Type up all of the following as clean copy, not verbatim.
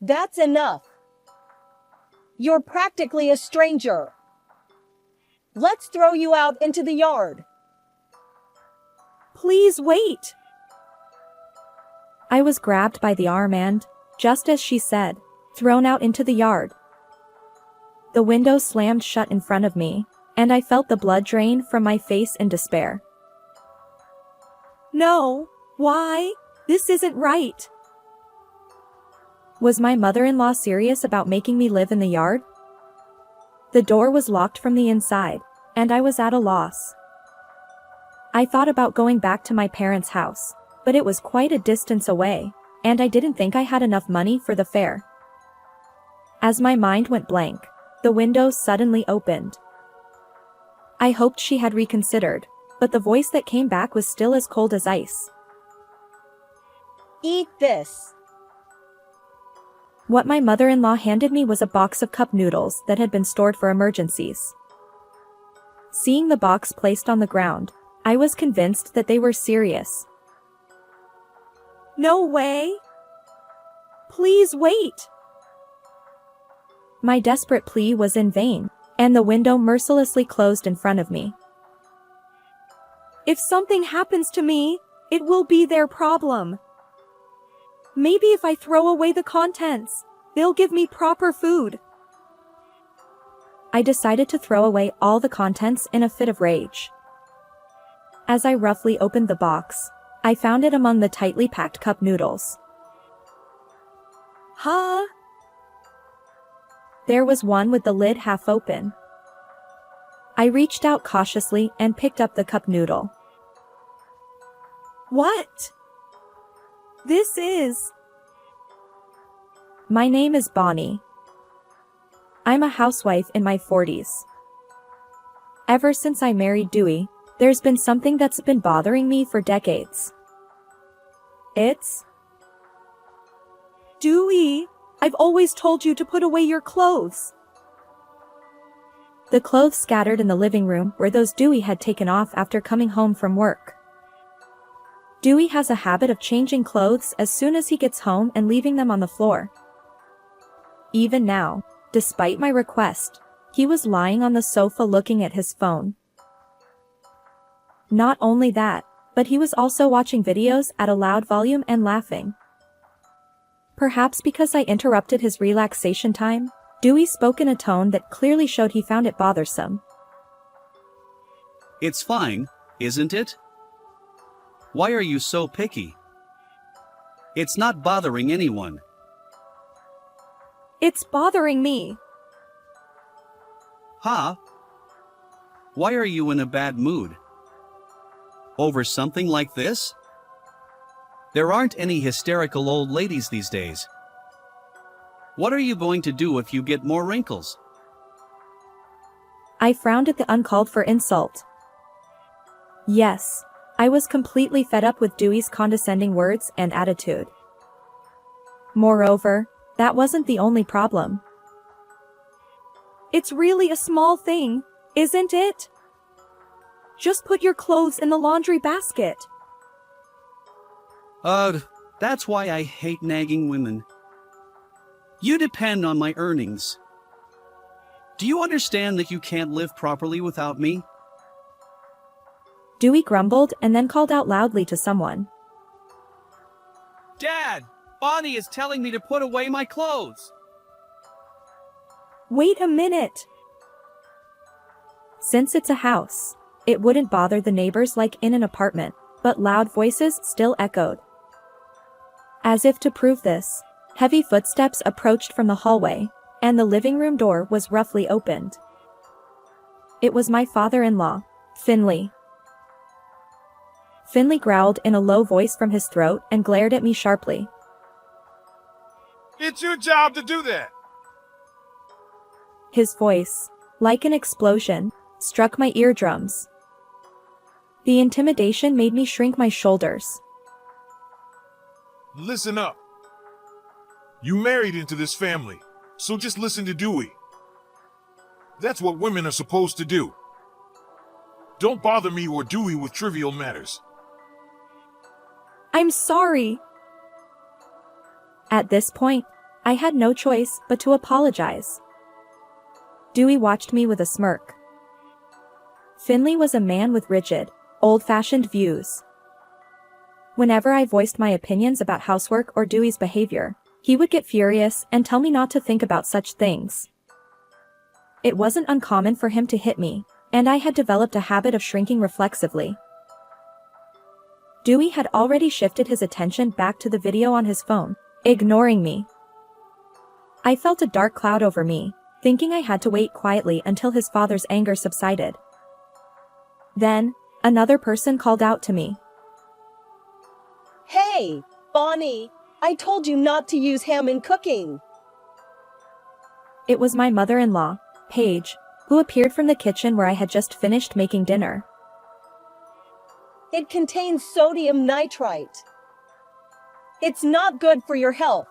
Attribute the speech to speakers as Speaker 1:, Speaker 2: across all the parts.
Speaker 1: That's enough. You're practically a stranger. Let's throw you out into the yard.
Speaker 2: Please wait. I was grabbed by the arm and, just as she said, thrown out into the yard. The window slammed shut in front of me, and I felt the blood drain from my face in despair. No, why? This isn't right. Was my mother-in-law serious about making me live in the yard? The door was locked from the inside, and I was at a loss. I thought about going back to my parents' house, but it was quite a distance away, and I didn't think I had enough money for the fare. As my mind went blank, the window suddenly opened. I hoped she had reconsidered, but the voice that came back was still as cold as ice.
Speaker 1: Eat this.
Speaker 2: What my mother-in-law handed me was a box of cup noodles that had been stored for emergencies. Seeing the box placed on the ground, I was convinced that they were serious. No way! Please wait! My desperate plea was in vain, and the window mercilessly closed in front of me. If something happens to me, it will be their problem. Maybe if I throw away the contents, they'll give me proper food. I decided to throw away all the contents in a fit of rage. As I roughly opened the box, I found it among the tightly packed cup noodles. Huh? There was one with the lid half open. I reached out cautiously and picked up the cup noodle. What? This is... My name is Bonnie. I'm a housewife in my 40s. Ever since I married Dewey, there's been something that's been bothering me for decades. It's... Dewey, I've always told you to put away your clothes. The clothes scattered in the living room were those Dewey had taken off after coming home from work. Dewey has a habit of changing clothes as soon as he gets home and leaving them on the floor. Even now, despite my request, he was lying on the sofa looking at his phone. Not only that, but he was also watching videos at a loud volume and laughing. Perhaps because I interrupted his relaxation time, Dewey spoke in a tone that clearly showed he found it bothersome.
Speaker 3: It's fine, isn't it? Why are you so picky? It's not bothering anyone.
Speaker 2: It's bothering me.
Speaker 3: Huh? Why are you in a bad mood? Over something like this? There aren't any hysterical old ladies these days. What are you going to do if you get more wrinkles?
Speaker 2: I frowned at the uncalled-for insult. Yes, I was completely fed up with Dewey's condescending words and attitude. Moreover, that wasn't the only problem. It's really a small thing, isn't it? Just put your clothes in the laundry basket.
Speaker 3: That's why I hate nagging women. You depend on my earnings. Do you understand that you can't live properly without me?
Speaker 2: Dewey grumbled and then called out loudly to someone.
Speaker 3: Dad, Bonnie is telling me to put away my clothes.
Speaker 2: Wait a minute. Since it's a house, it wouldn't bother the neighbors like in an apartment, but loud voices still echoed. As if to prove this, heavy footsteps approached from the hallway, and the living room door was roughly opened. It was my father-in-law, Finley. Finley growled in a low voice from his throat and glared at me sharply.
Speaker 4: It's your job to do that.
Speaker 2: His voice, like an explosion, struck my eardrums. The intimidation made me shrink my shoulders.
Speaker 4: Listen up. You married into this family, so just listen to Dewey. That's what women are supposed to do. Don't bother me or Dewey with trivial matters.
Speaker 2: I'm sorry. At this point, I had no choice but to apologize. Dewey watched me with a smirk. Finley was a man with rigid, old-fashioned views. Whenever I voiced my opinions about housework or Dewey's behavior, he would get furious and tell me not to think about such things. It wasn't uncommon for him to hit me, and I had developed a habit of shrinking reflexively. Dewey had already shifted his attention back to the video on his phone, ignoring me. I felt a dark cloud over me, thinking I had to wait quietly until his father's anger subsided. Then, another person called out to me.
Speaker 1: Hey, Bonnie, I told you not to use ham in cooking.
Speaker 2: It was my mother-in-law, Paige, who appeared from the kitchen where I had just finished making dinner.
Speaker 1: It contains sodium nitrite. It's not good for your health.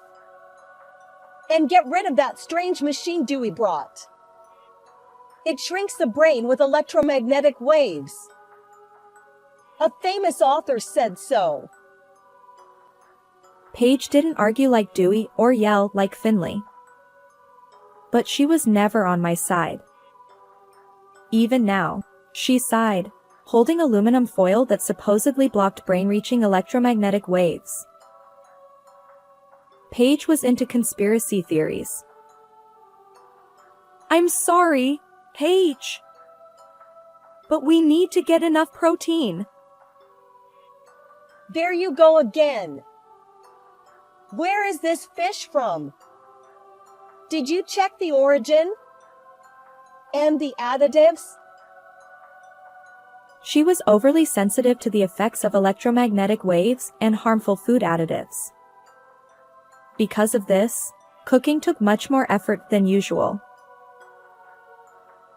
Speaker 1: And get rid of that strange machine Dewey brought. It shrinks the brain with electromagnetic waves. A famous author said so.
Speaker 2: Paige didn't argue like Dewey or yell like Finley. But she was never on my side. Even now, she sighed, holding aluminum foil that supposedly blocked brain-reaching electromagnetic waves. Paige was into conspiracy theories. I'm sorry, Paige. But we need to get enough protein.
Speaker 1: There you go again. Where is this fish from? Did you check the origin? And the additives?
Speaker 2: She was overly sensitive to the effects of electromagnetic waves and harmful food additives. Because of this, cooking took much more effort than usual.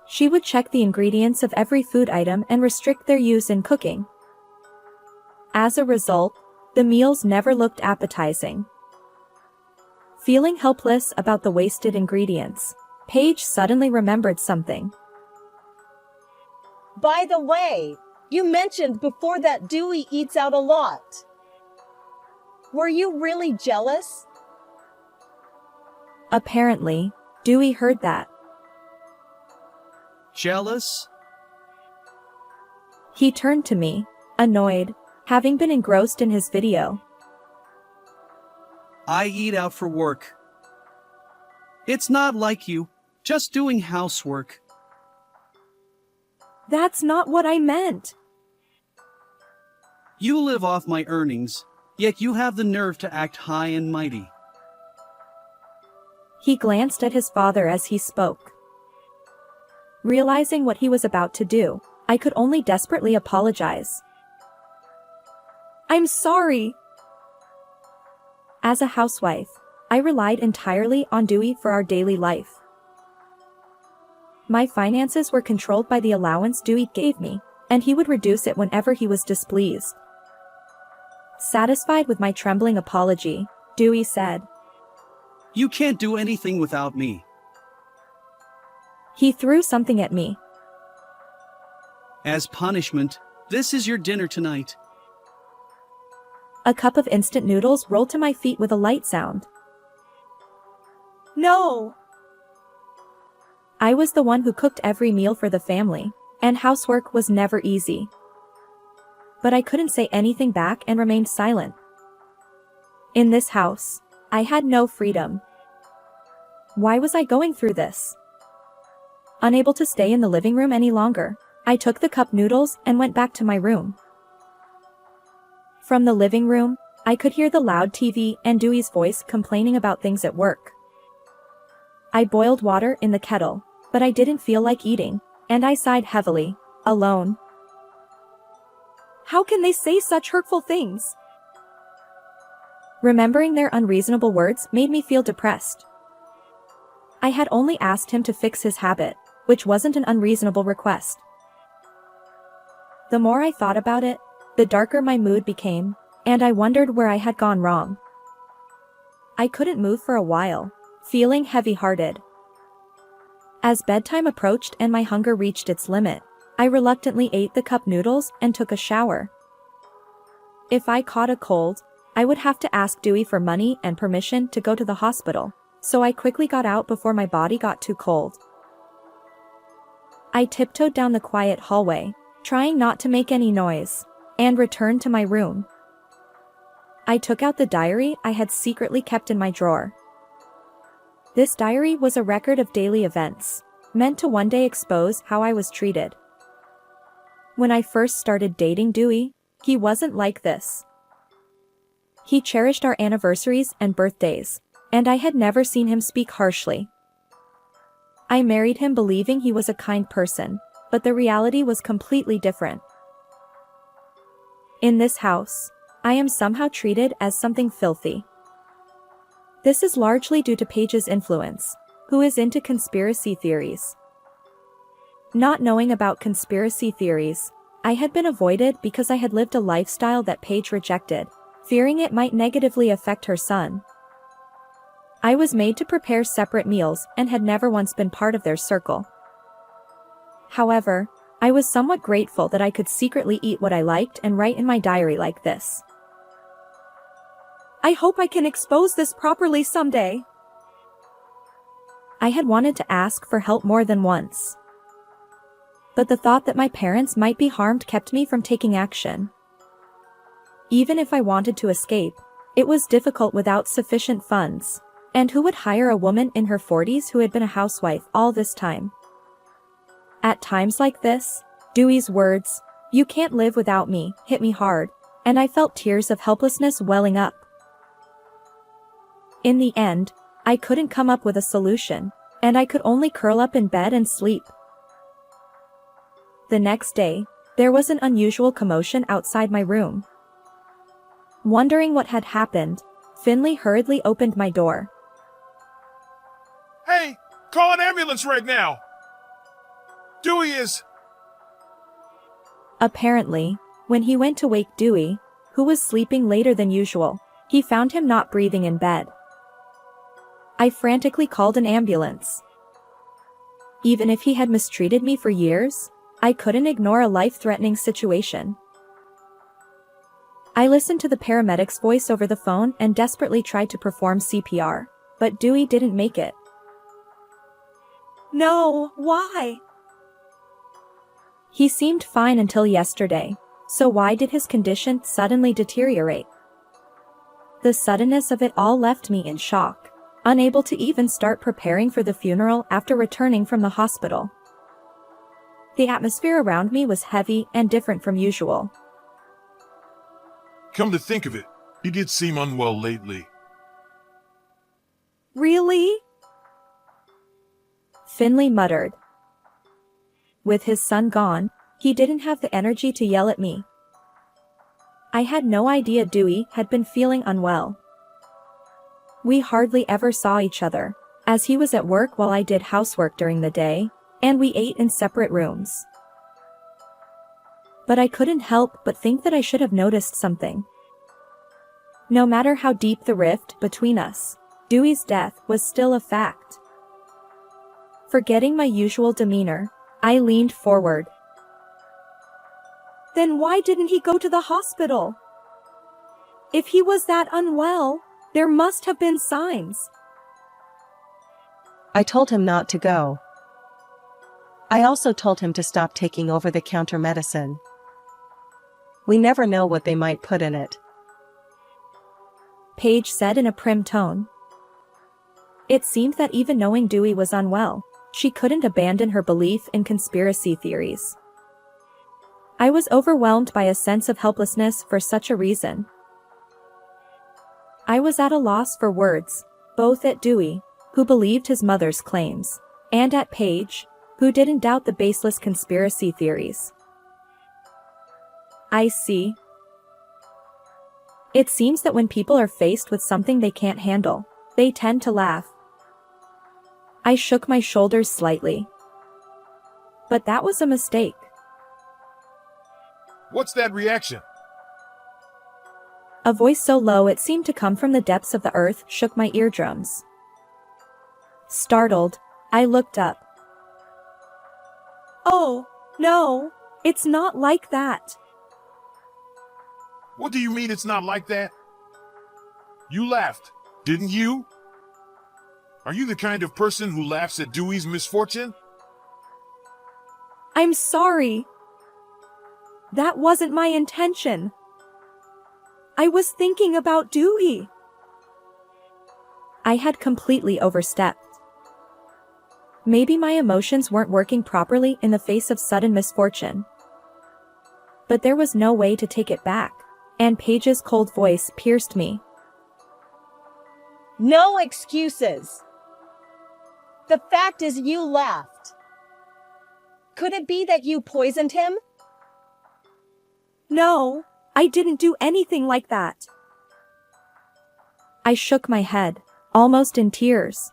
Speaker 2: She would check the ingredients of every food item and restrict their use in cooking. As a result, the meals never looked appetizing. Feeling helpless about the wasted ingredients, Paige suddenly remembered something.
Speaker 1: By the way, you mentioned before that Dewey eats out a lot. Were you really jealous?
Speaker 2: Apparently, Dewey heard that.
Speaker 3: Jealous?
Speaker 2: He turned to me, annoyed, having been engrossed in his video.
Speaker 3: I eat out for work. It's not like you, just doing housework.
Speaker 2: That's not what I meant.
Speaker 3: You live off my earnings, yet you have the nerve to act high and mighty.
Speaker 2: He glanced at his father as he spoke. Realizing what he was about to do, I could only desperately apologize. I'm sorry. As a housewife, I relied entirely on Dewey for our daily life. My finances were controlled by the allowance Dewey gave me, and he would reduce it whenever he was displeased. Satisfied with my trembling apology, Dewey said,
Speaker 3: You can't do anything without me.
Speaker 2: He threw something at me.
Speaker 3: As punishment, this is your dinner tonight.
Speaker 2: A cup of instant noodles rolled to my feet with a light sound. No! I was the one who cooked every meal for the family, and housework was never easy. But I couldn't say anything back and remained silent. In this house, I had no freedom. Why was I going through this? Unable to stay in the living room any longer, I took the cup noodles and went back to my room. From the living room, I could hear the loud TV and Dewey's voice complaining about things at work. I boiled water in the kettle, but I didn't feel like eating, and I sighed heavily, alone. How can they say such hurtful things? Remembering their unreasonable words made me feel depressed. I had only asked him to fix his habit, which wasn't an unreasonable request. The more I thought about it, the darker my mood became, and I wondered where I had gone wrong. I couldn't move for a while, feeling heavy-hearted. As bedtime approached and my hunger reached its limit, I reluctantly ate the cup noodles and took a shower. If I caught a cold, I would have to ask Dewey for money and permission to go to the hospital, so I quickly got out before my body got too cold. I tiptoed down the quiet hallway, trying not to make any noise, and returned to my room. I took out the diary I had secretly kept in my drawer. This diary was a record of daily events, meant to one day expose how I was treated. When I first started dating Dewey, he wasn't like this. He cherished our anniversaries and birthdays, and I had never seen him speak harshly. I married him believing he was a kind person, but the reality was completely different. In this house, I am somehow treated as something filthy. This is largely due to Paige's influence, who is into conspiracy theories. Not knowing about conspiracy theories, I had been avoided because I had lived a lifestyle that Paige rejected, fearing it might negatively affect her son. I was made to prepare separate meals and had never once been part of their circle. However, I was somewhat grateful that I could secretly eat what I liked and write in my diary like this. I hope I can expose this properly someday. I had wanted to ask for help more than once. But the thought that my parents might be harmed kept me from taking action. Even if I wanted to escape, it was difficult without sufficient funds. And who would hire a woman in her 40s who had been a housewife all this time? At times like this, Dewey's words, "You can't live without me," hit me hard, and I felt tears of helplessness welling up. In the end, I couldn't come up with a solution, and I could only curl up in bed and sleep. The next day, there was an unusual commotion outside my room. Wondering what had happened, Finley hurriedly opened my door.
Speaker 4: Hey, call an ambulance right now! Dewey is...
Speaker 2: Apparently, when he went to wake Dewey, who was sleeping later than usual, he found him not breathing in bed. I frantically called an ambulance. Even if he had mistreated me for years, I couldn't ignore a life-threatening situation. I listened to the paramedic's voice over the phone and desperately tried to perform CPR, but Dewey didn't make it.
Speaker 1: No, why?
Speaker 2: He seemed fine until yesterday, so why did his condition suddenly deteriorate? The suddenness of it all left me in shock, unable to even start preparing for the funeral after returning from the hospital. The atmosphere around me was heavy and different from usual.
Speaker 4: Come to think of it, he did seem unwell lately.
Speaker 1: Really?
Speaker 2: Finley muttered. With his son gone, he didn't have the energy to yell at me. I had no idea Dewey had been feeling unwell. We hardly ever saw each other, as he was at work while I did housework during the day, and we ate in separate rooms. But I couldn't help but think that I should have noticed something. No matter how deep the rift between us, Dewey's death was still a fact. Forgetting my usual demeanor, I leaned forward.
Speaker 1: Then why didn't he go to the hospital? If he was that unwell, there must have been signs.
Speaker 5: I told him not to go. I also told him to stop taking over-the-counter medicine. We never know what they might put in it,
Speaker 2: Paige said in a prim tone. It seemed that even knowing Dewey was unwell, she couldn't abandon her belief in conspiracy theories. I was overwhelmed by a sense of helplessness for such a reason. I was at a loss for words, both at Dewey, who believed his mother's claims, and at Paige, who didn't doubt the baseless conspiracy theories. I see. It seems that when people are faced with something they can't handle, they tend to laugh. I shook my shoulders slightly. But that was a mistake.
Speaker 4: What's that reaction?
Speaker 2: A voice so low it seemed to come from the depths of the earth shook my eardrums. Startled, I looked up.
Speaker 1: Oh, no, it's not like that.
Speaker 4: What do you mean it's not like that? You laughed, didn't you? Are you the kind of person who laughs at Dewey's misfortune?
Speaker 2: I'm sorry. That wasn't my intention. I was thinking about Dewey. I had completely overstepped. Maybe my emotions weren't working properly in the face of sudden misfortune. But there was no way to take it back, and Paige's cold voice pierced me.
Speaker 1: No excuses. The fact is you laughed. Could it be that you poisoned him?
Speaker 2: No, I didn't do anything like that. I shook my head, almost in tears.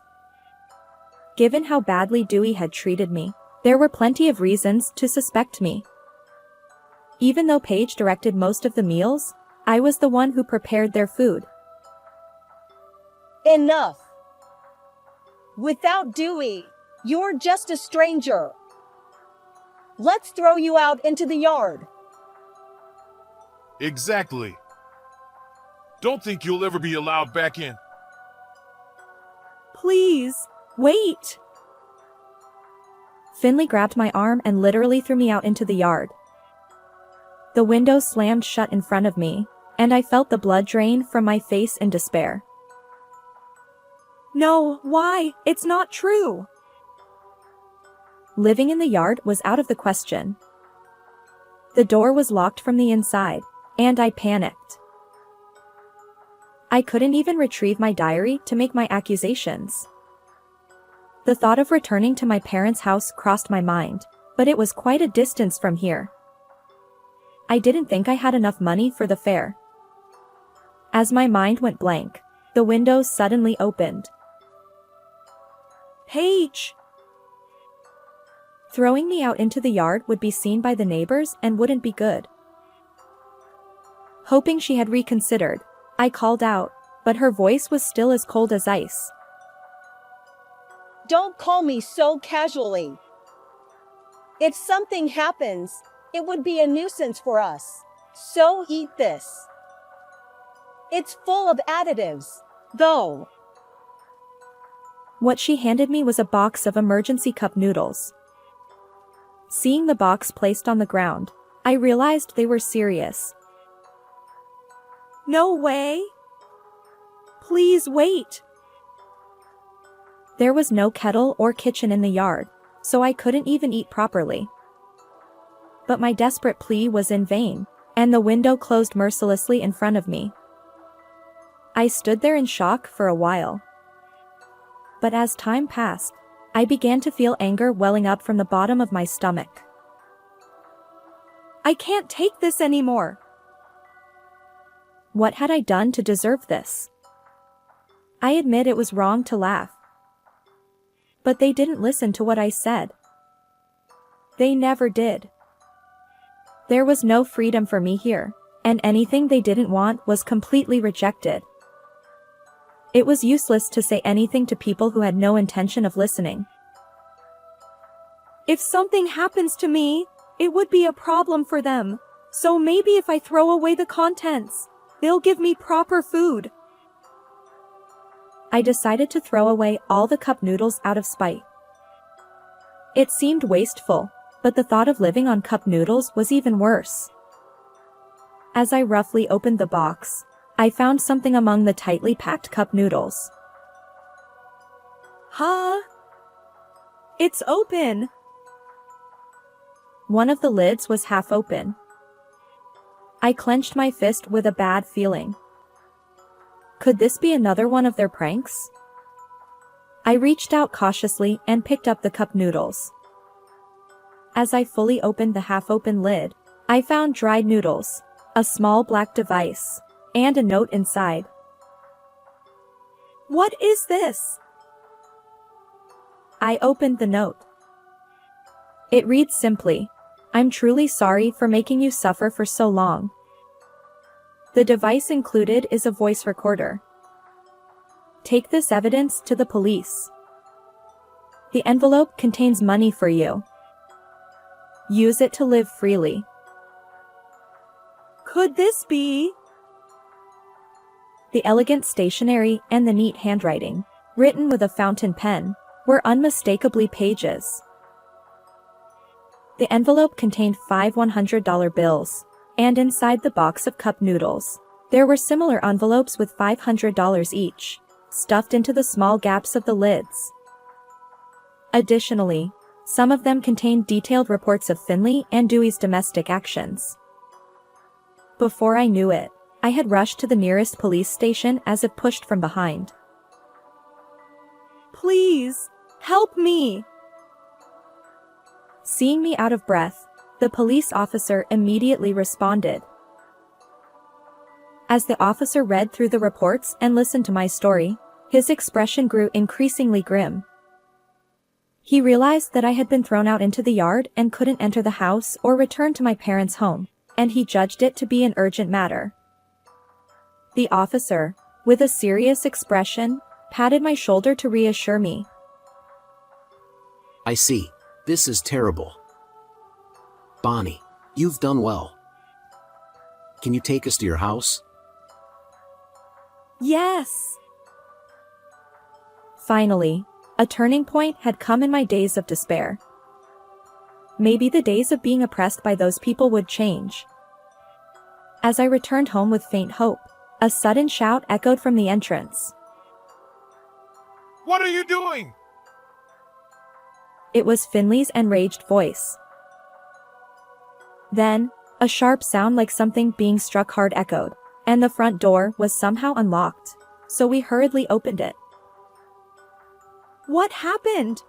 Speaker 2: Given how badly Dewey had treated me, there were plenty of reasons to suspect me. Even though Paige directed most of the meals, I was the one who prepared their food.
Speaker 1: Enough. Without Dewey, you're just a stranger. Let's throw you out into the yard.
Speaker 4: Exactly. Don't think you'll ever be allowed back in.
Speaker 2: Please, wait. Finley grabbed my arm and literally threw me out into the yard. The window slammed shut in front of me, and I felt the blood drain from my face in despair. No, why? It's not true. Living in the yard was out of the question. The door was locked from the inside, and I panicked. I couldn't even retrieve my diary to make my accusations. The thought of returning to my parents' house crossed my mind, but it was quite a distance from here. I didn't think I had enough money for the fare. As my mind went blank, the window suddenly opened. Paige! Throwing me out into the yard would be seen by the neighbors and wouldn't be good. Hoping she had reconsidered, I called out, but her voice was still as cold as ice.
Speaker 1: Don't call me so casually. If something happens, it would be a nuisance for us. So eat this. It's full of additives, though.
Speaker 2: What she handed me was a box of emergency cup noodles. Seeing the box placed on the ground, I realized they were serious. No way! Please wait! There was no kettle or kitchen in the yard, so I couldn't even eat properly. But my desperate plea was in vain, and the window closed mercilessly in front of me. I stood there in shock for a while. But as time passed, I began to feel anger welling up from the bottom of my stomach. I can't take this anymore. What had I done to deserve this? I admit it was wrong to laugh. But they didn't listen to what I said. They never did. There was no freedom for me here, and anything they didn't want was completely rejected. It was useless to say anything to people who had no intention of listening. If something happens to me, it would be a problem for them, so maybe if I throw away the contents, they'll give me proper food. I decided to throw away all the cup noodles out of spite. It seemed wasteful, but the thought of living on cup noodles was even worse. As I roughly opened the box, I found something among the tightly packed cup noodles. Huh? It's open! One of the lids was half open. I clenched my fist with a bad feeling. Could this be another one of their pranks? I reached out cautiously and picked up the cup noodles. As I fully opened the half-open lid, I found dried noodles, a small black device, and a note inside. What is this? I opened the note. It reads simply, "I'm truly sorry for making you suffer for so long." The device included is a voice recorder. Take this evidence to the police. The envelope contains money for you. Use it to live freely. Could this be? The elegant stationery and the neat handwriting written with a fountain pen, were unmistakably Paige's. The envelope contained 5 $100 bills, and inside the box of cup noodles, there were similar envelopes with $500 each, stuffed into the small gaps of the lids. Additionally, some of them contained detailed reports of Finley and Dewey's domestic actions. Before I knew it, I had rushed to the nearest police station as if pushed from behind. "Please, help me!" Seeing me out of breath, the police officer immediately responded. As the officer read through the reports and listened to my story, his expression grew increasingly grim. He realized that I had been thrown out into the yard and couldn't enter the house or return to my parents' home, and he judged it to be an urgent matter. The officer, with a serious expression, patted my shoulder to reassure me.
Speaker 6: I see. This is terrible. Bonnie, you've done well. Can you take us to your house?
Speaker 2: Yes! Finally, a turning point had come in my days of despair. Maybe the days of being oppressed by those people would change. As I returned home with faint hope, a sudden shout echoed from the entrance.
Speaker 4: What are you doing?
Speaker 2: It was Finley's enraged voice. Then, a sharp sound like something being struck hard echoed, and the front door was somehow unlocked, so we hurriedly opened it. What happened?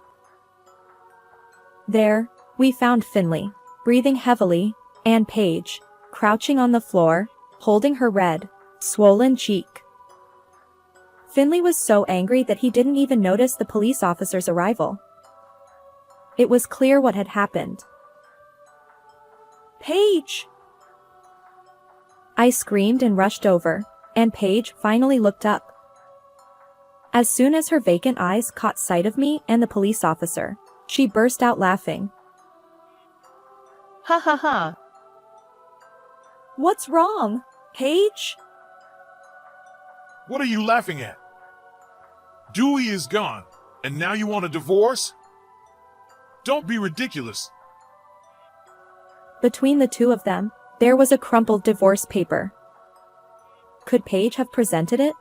Speaker 2: There, we found Finley, breathing heavily, and Paige, crouching on the floor, holding her red, swollen cheek. Finley was so angry that he didn't even notice the police officer's arrival. It was clear what had happened. "Paige!" I screamed and rushed over, and Paige finally looked up. As soon as her vacant eyes caught sight of me and the police officer, she burst out laughing.
Speaker 1: Ha ha ha.
Speaker 2: "What's wrong, Paige?"
Speaker 4: What are you laughing at? Dewey is gone, and now you want a divorce? Don't be ridiculous.
Speaker 2: Between the two of them, there was a crumpled divorce paper. Could Paige have presented it?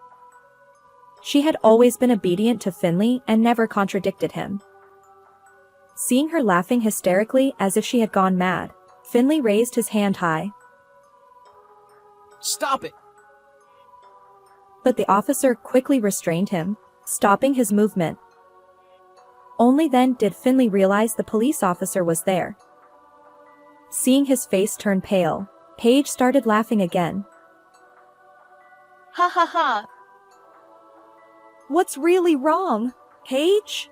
Speaker 2: She had always been obedient to Finley and never contradicted him. Seeing her laughing hysterically as if she had gone mad, Finley raised his hand high.
Speaker 6: Stop it!
Speaker 2: But the officer quickly restrained him, stopping his movement. Only then did Finley realize the police officer was there. Seeing his face turn pale, Paige started laughing again.
Speaker 1: Ha ha ha.
Speaker 2: "What's really wrong, Paige?"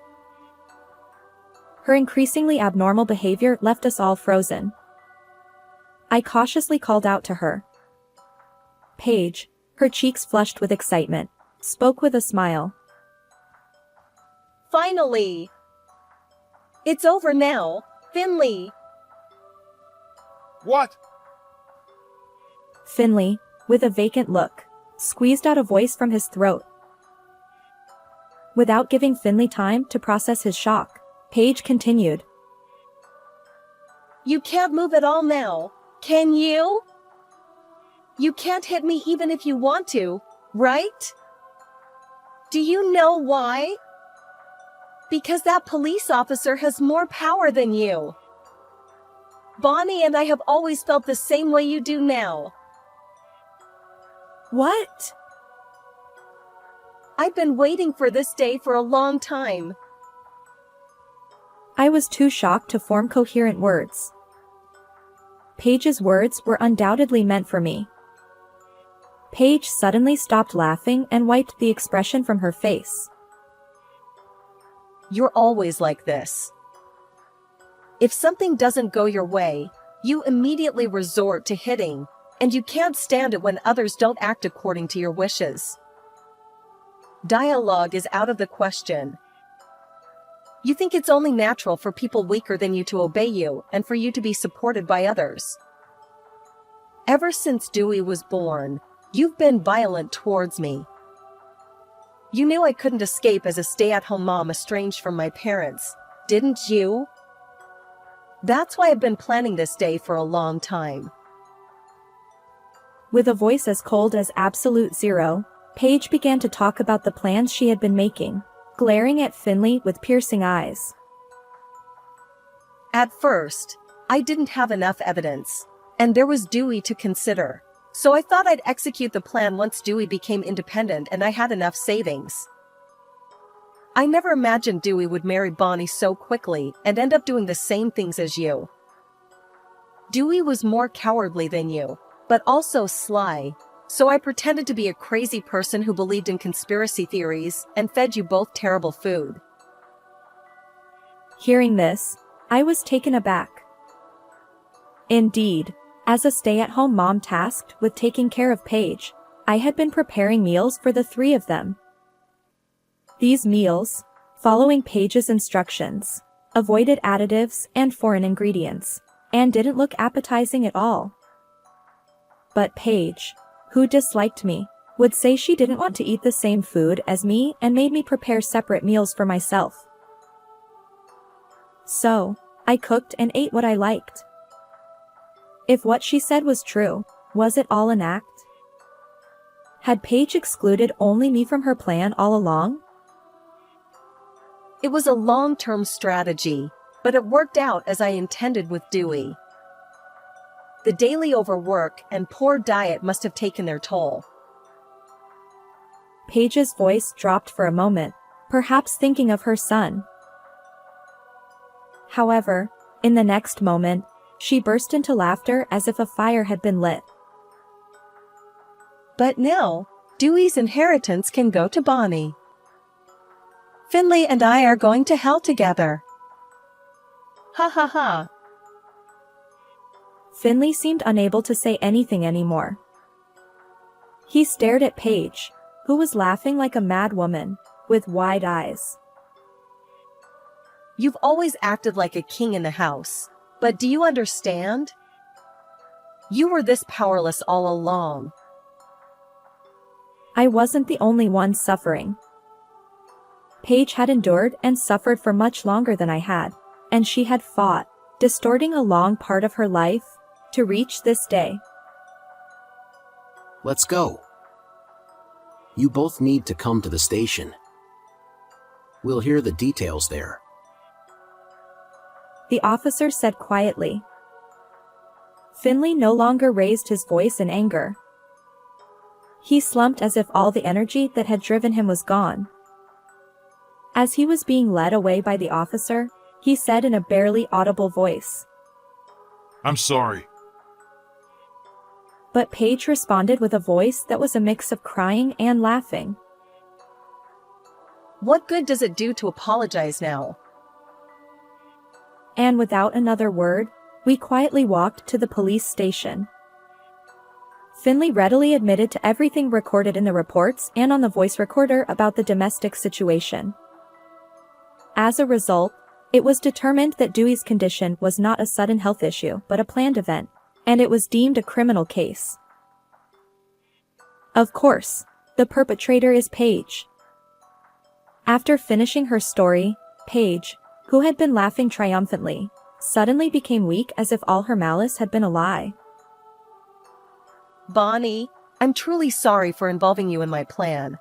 Speaker 2: Her increasingly abnormal behavior left us all frozen. I cautiously called out to her. Paige, her cheeks flushed with excitement, spoke with a smile.
Speaker 1: Finally. It's over now, Finley.
Speaker 4: What?
Speaker 2: Finley, with a vacant look, squeezed out a voice from his throat. Without giving Finley time to process his shock, Paige continued.
Speaker 1: You can't move at all now, can you? You can't hit me even if you want to, right? Do you know why? Because that police officer has more power than you. Bonnie and I have always felt the same way you do now.
Speaker 2: What?
Speaker 1: I've been waiting for this day for a long time.
Speaker 2: I was too shocked to form coherent words. Paige's words were undoubtedly meant for me. Paige suddenly stopped laughing and wiped the expression from her face.
Speaker 1: You're always like this. If something doesn't go your way, you immediately resort to hitting, and you can't stand it when others don't act according to your wishes. Dialogue is out of the question. You think it's only natural for people weaker than you to obey you and for you to be supported by others. Ever since Dewey was born, you've been violent towards me. You knew I couldn't escape as a stay-at-home mom estranged from my parents, didn't you? That's why I've been planning this day for a long time.
Speaker 2: With a voice as cold as absolute zero, Paige began to talk about the plans she had been making, glaring at Finley with piercing eyes.
Speaker 1: At first, I didn't have enough evidence, and there was Dewey to consider. So I thought I'd execute the plan once Dewey became independent and I had enough savings. I never imagined Dewey would marry Bonnie so quickly and end up doing the same things as you. Dewey was more cowardly than you, but also sly, so I pretended to be a crazy person who believed in conspiracy theories and fed you both terrible food.
Speaker 2: Hearing this, I was taken aback. Indeed, as a stay-at-home mom tasked with taking care of Paige, I had been preparing meals for the three of them. These meals, following Paige's instructions, avoided additives and foreign ingredients, and didn't look appetizing at all. But Paige, who disliked me, would say she didn't want to eat the same food as me and made me prepare separate meals for myself. So, I cooked and ate what I liked. If what she said was true, was it all an act? Had Paige excluded only me from her plan all along?
Speaker 1: It was a long-term strategy, but it worked out as I intended with Dewey. The daily overwork and poor diet must have taken their toll.
Speaker 2: Paige's voice dropped for a moment, perhaps thinking of her son. However, in the next moment, she burst into laughter as if a fire had been lit.
Speaker 1: But now, Dewey's inheritance can go to Bonnie. Finley and I are going to hell together. Ha ha ha.
Speaker 2: Finley seemed unable to say anything anymore. He stared at Paige, who was laughing like a mad woman, with wide eyes.
Speaker 1: You've always acted like a king in the house, but do you understand? You were this powerless all along.
Speaker 2: I wasn't the only one suffering. Paige had endured and suffered for much longer than I had, and she had fought, distorting a long part of her life, to reach this day.
Speaker 6: Let's go. You both need to come to the station. We'll hear the details there.
Speaker 2: The officer said quietly. Finley no longer raised his voice in anger. He slumped as if all the energy that had driven him was gone. As he was being led away by the officer, he said in a barely audible voice,
Speaker 4: I'm sorry.
Speaker 2: But Paige responded with a voice that was a mix of crying and laughing.
Speaker 1: What good does it do to apologize now?
Speaker 2: And without another word, we quietly walked to the police station. Finley readily admitted to everything recorded in the reports and on the voice recorder about the domestic situation. As a result, it was determined that Dewey's condition was not a sudden health issue but a planned event, and it was deemed a criminal case. Of course, the perpetrator is Paige. After finishing her story, Paige, who had been laughing triumphantly, suddenly became weak as if all her malice had been a lie.
Speaker 1: Bonnie, I'm truly sorry for involving you in my plan.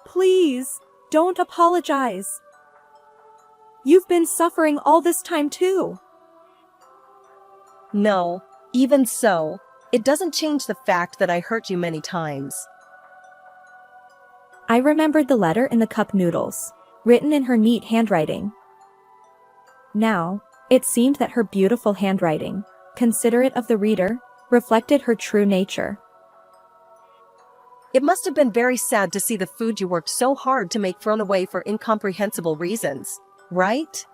Speaker 2: Please, don't apologize. You've been suffering all this time too.
Speaker 1: No, even so, it doesn't change the fact that I hurt you many times.
Speaker 2: I remembered the letter in the cup noodles, written in her neat handwriting. Now, it seemed that her beautiful handwriting, considerate of the reader, reflected her true nature.
Speaker 1: It must have been very sad to see the food you worked so hard to make thrown away for incomprehensible reasons, right?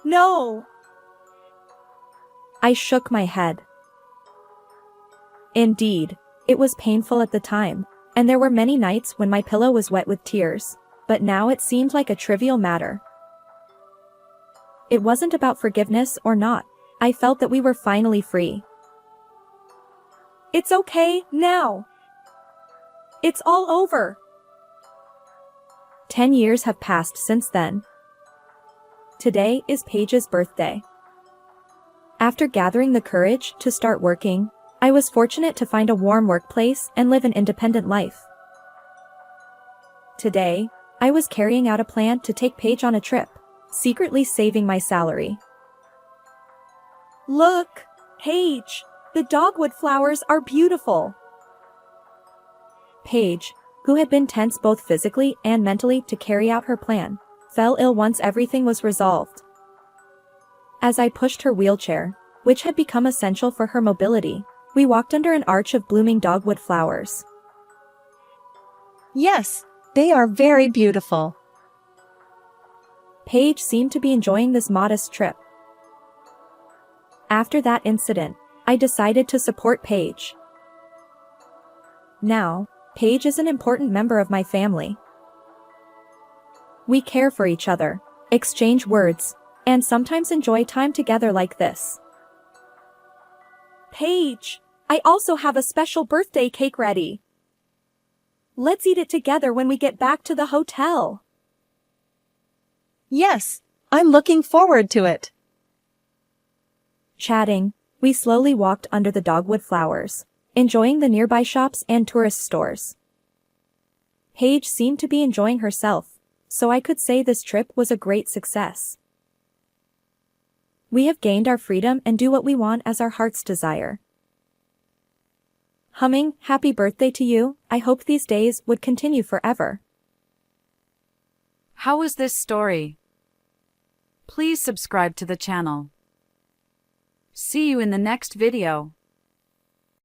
Speaker 2: No! I shook my head. Indeed, it was painful at the time, and there were many nights when my pillow was wet with tears, but now it seemed like a trivial matter. It wasn't about forgiveness or not. I felt that we were finally free. It's okay now. It's all over. 10 years have passed since then. Today is Paige's birthday. After gathering the courage to start working, I was fortunate to find a warm workplace and live an independent life. Today, I was carrying out a plan to take Paige on a trip, secretly saving my salary. Look, Paige, the dogwood flowers are beautiful. Paige, who had been tense both physically and mentally to carry out her plan, fell ill once everything was resolved. As I pushed her wheelchair, which had become essential for her mobility, we walked under an arch of blooming dogwood flowers.
Speaker 5: Yes, they are very beautiful.
Speaker 2: Paige seemed to be enjoying this modest trip. After that incident, I decided to support Paige. Now, Paige is an important member of my family. We care for each other, exchange words, and sometimes enjoy time together like this. Paige, I also have a special birthday cake ready. Let's eat it together when we get back to the hotel.
Speaker 5: Yes, I'm looking forward to it.
Speaker 2: Chatting, we slowly walked under the dogwood flowers, enjoying the nearby shops and tourist stores. Paige seemed to be enjoying herself, so I could say this trip was a great success. We have gained our freedom and do what we want as our hearts desire. Humming, happy birthday to you, I hope these days would continue forever.
Speaker 7: How was this story? Please subscribe to the channel. See you in the next video.